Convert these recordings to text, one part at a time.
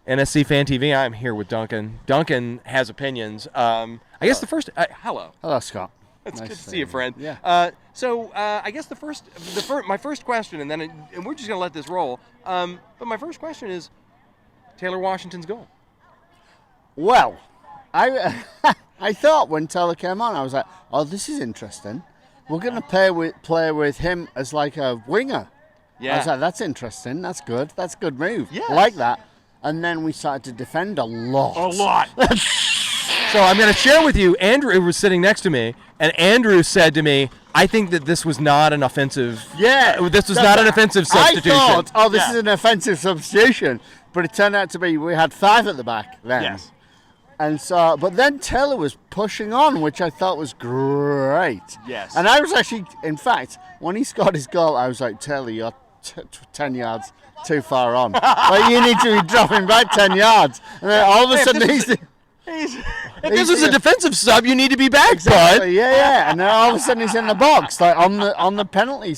NSC Fan TV. I'm here with Duncan. Duncan has opinions. I guess the first. Hello. Hello, Scott. It's Nice good to see you, friend. Yeah. I guess my first question, and we're just gonna let this roll. But my first question is Taylor Washington's goal. Well, I I thought when Taylor came on, I was like, oh, this is interesting. We're gonna play with him as like a winger. Yeah. I was like, that's interesting. That's good. That's a good move. Yes. I like that. And then we started to defend a lot. A lot. So I'm going to share with you, Andrew was sitting next to me, and Andrew said to me, I think that this was not an offensive. Yeah. This was not an offensive substitution. I thought, this is an offensive substitution. But it turned out to be we had 5 at the back then. Yes. And so, but then Taylor was pushing on, which I thought was great. Yes. And I was actually, in fact, when he scored his goal, I was like, Taylor, you're 10 yards too far on. Like, you need to be dropping back 10 yards. And then all of a sudden if this was a defensive sub, you need to be back, exactly, bud. Yeah. And then all of a sudden he's in the box, like on the penalty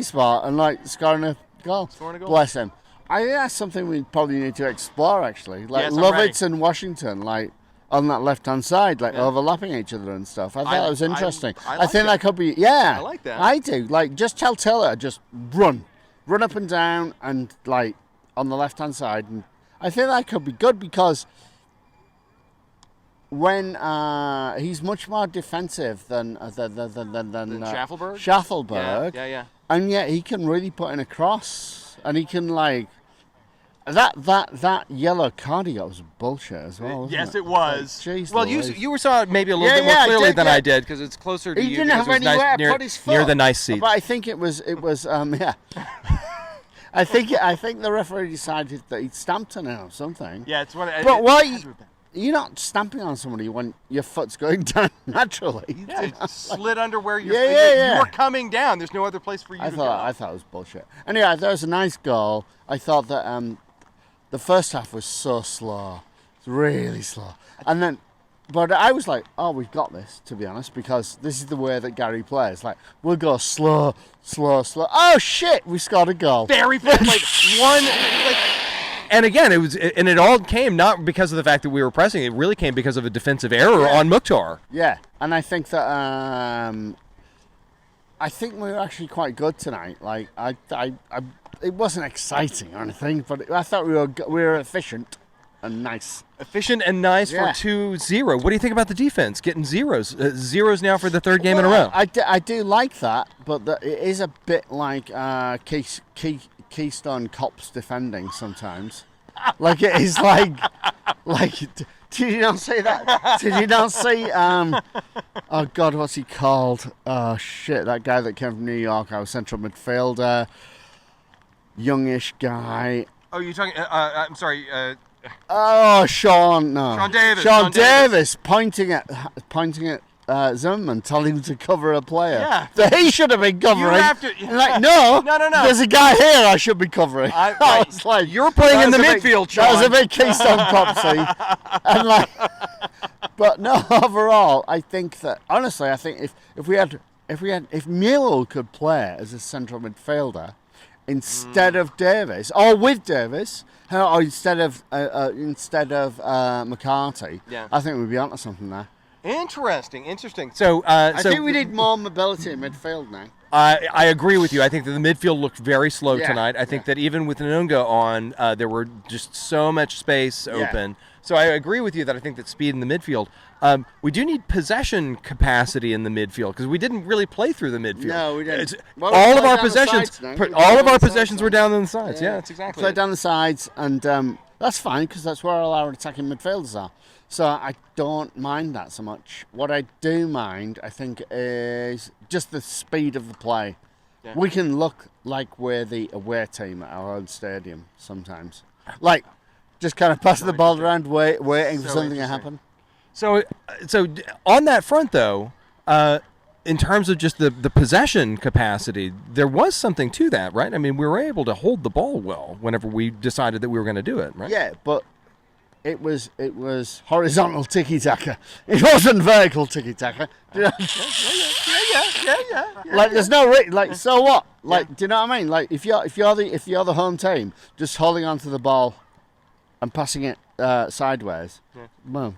spot, and like scoring a goal. Bless him. I think that's something we probably need to explore, actually. Like yes, Lovitz and Washington, like on that left-hand side, like overlapping each other and stuff. I thought that was interesting. I think that could be, yeah. I like that. I do. Like, just tell Taylor, just run up and down, and like on the left-hand side. And I think that could be good because when he's much more defensive than Schaffelberg. Schaffelberg. Yeah. And yet he can really put in a cross, and he can like. That yellow card he got was bullshit as well. Yes, it? it was. Like, geez, well, Louise. you saw it maybe a little bit more clearly than I did because it's closer to he you. Didn't have anywhere to put his foot near the nice seat. But I think it was yeah. I think the referee decided that he'd stamped on it or something. Yeah, it's what. But why? You're not stamping on somebody when your foot's going down naturally. Yeah, it slid under where you're. Yeah. You were coming down. There's no other place for you to go. I thought it was bullshit. Anyway, that was a nice goal. I thought that the first half was so slow. It's really slow. And then, but I was like, oh, we've got this, to be honest, because this is the way that Gary plays. Like, we'll go slow. Oh shit, we scored a goal. Very fast, And again, it all came not because of the fact that we were pressing. It really came because of a defensive error on Mukhtar. Yeah, and I think that I think we were actually quite good tonight. Like it wasn't exciting or anything, but I thought we were efficient and nice. Efficient and nice for 2-0. What do you think about the defense getting zeros? Zeros now for the third game in a row. I do like that, but it is a bit like Keystone Cops defending sometimes. Like it is like did you not see that? Did you not see oh god, what's he called? Oh shit, that guy that came from New York, our central midfielder, youngish guy. Oh, you're talking I'm sorry, Sean Davis. Sean Davis pointing at Zimmerman, telling him to cover a player that he should have been covering. You have to, like, no. There's a guy here I should be covering. I was like, you're playing in the midfield, Sean. That was a big Keystone Copsy. And like, but no, overall, I think that honestly, I think if Milo could play as a central midfielder instead of Davis, or with Davis, or instead of McCarthy, I think we'd be onto something there. Interesting. So I think we need more mobility in midfield now. I agree with you. I think that the midfield looked very slow tonight. I think that even with Nunga on, there were just so much space open. So I agree with you that I think that speed in the midfield. We do need possession capacity in the midfield because we didn't really play through the midfield. No, we didn't. All of our possessions were down on the sides. Yeah, that's exactly. Played down the sides, and that's fine because that's where all our attacking midfielders are. So I don't mind that so much. What I do mind, I think, is just the speed of the play. Yeah. We can look like we're the away team at our own stadium sometimes. Like, just kind of passing the ball around, waiting for something to happen. So on that front, though, in terms of just the possession capacity, there was something to that, right? I mean, we were able to hold the ball well whenever we decided that we were going to do it, right? Yeah, but it was horizontal tiki-taka. It wasn't vertical tiki-taka. Yeah. Like there's no like so what? Like do you know what I mean? Like if you're the home team, just holding on to the ball and passing it sideways, well,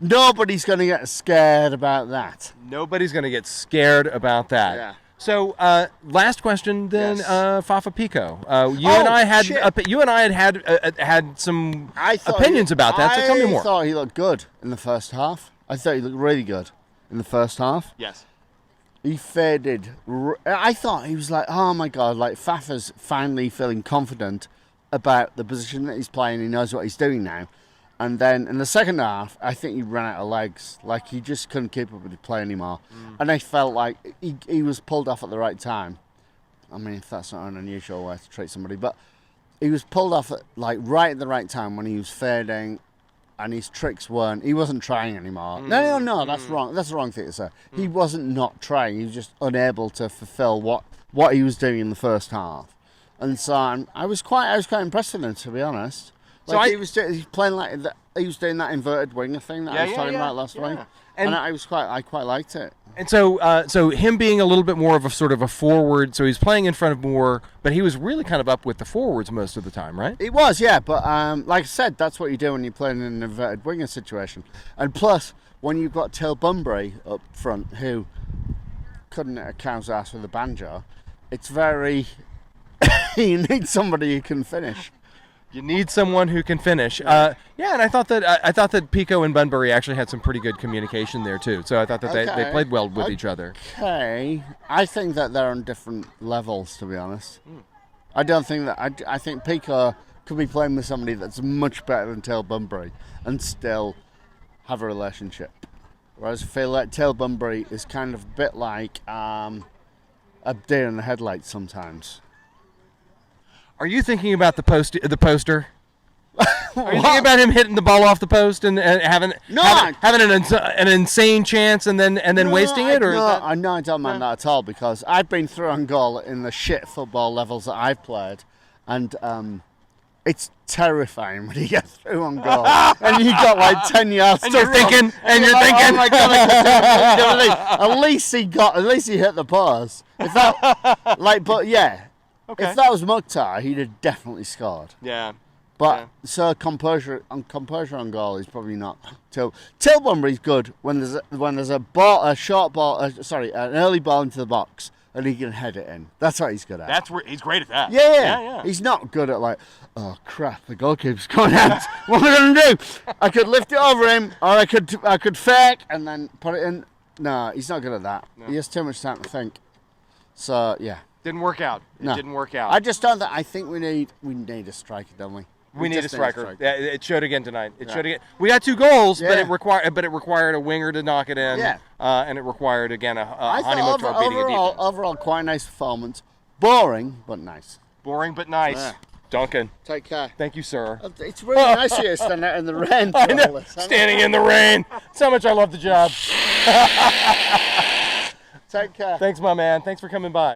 nobody's going to get scared about that. Nobody's going to get scared about that. Yeah. So, last question then, Yes. Fafa Pico. You and I had had some opinions about that. So tell me more. I thought he looked good in the first half. I thought he looked really good in the first half. Yes. He faded. I thought he was like, oh my God, like Fafa's finally feeling confident about the position that he's playing. He knows what he's doing now. And then in the second half, I think he ran out of legs. Like, he just couldn't keep up with the play anymore. And I felt like he was pulled off at the right time. I mean, if that's not an unusual way to treat somebody. But he was pulled off at, like, right at the right time when he was fading and his tricks weren't... He wasn't trying anymore. No, that's wrong. That's the wrong thing to say. He wasn't not trying. He was just unable to fulfill what he was doing in the first half. And so I was quite impressed with him, to be honest. Like, he was playing like that. He was doing that inverted winger thing that I was talking about last week, and I quite liked it. And so him being a little bit more of a sort of a forward, so he's playing in front of more, but he was really kind of up with the forwards most of the time, right? He was, yeah. But like I said, that's what you do when you're playing in an inverted winger situation. And plus, when you've got Till Bunbury up front, who couldn't hit a cow's ass with a banjo, it's very. You need somebody who can finish. You need someone who can finish. And I thought that Pico and Bunbury actually had some pretty good communication there too. So I thought that they played well with each other. Okay, I think that they're on different levels, to be honest. I don't think that. I think Pico could be playing with somebody that's much better than Till Bunbury and still have a relationship. Whereas I feel like Till Bunbury is kind of a bit like a deer in the headlights sometimes. Are you thinking about the poster? Are you thinking about him hitting the ball off the post and having an insane chance and then wasting it? I don't mind that at all, because I've been through on goal in the shit football levels that I've played, and it's terrifying when you get through on goal and you got like 10 yards. And you're thinking, oh my God! At least he hit the post. If that, but yeah. Okay. If that was Mukhtar, he'd have definitely scored. Yeah. But so composure on goal is probably not. Till Bunbury's good when there's an early ball into the box and he can head it in. That's what he's good at. That's where he's great at that. Yeah. He's not good at like, oh crap, the goalkeeper's going out. What am I going to do? I could lift it over him, or I could fake and then put it in. No, he's not good at that. No. He has too much time to think. So yeah. Didn't work out. It didn't work out. I just don't. I think we need a striker, don't we? We need a striker. Yeah, it showed again tonight. It showed again. We got 2 goals, but it required a winger to knock it in. Yeah. And it required again a Hani Mukhtar beating a defense. Overall, quite a nice performance. Boring, but nice. Boring, but nice. Yeah. Duncan. Take care. Thank you, sir. It's really nice of you to stand out in the rain. I know. Standing in the rain. That's how much I love the job. Take care. Thanks, my man. Thanks for coming by.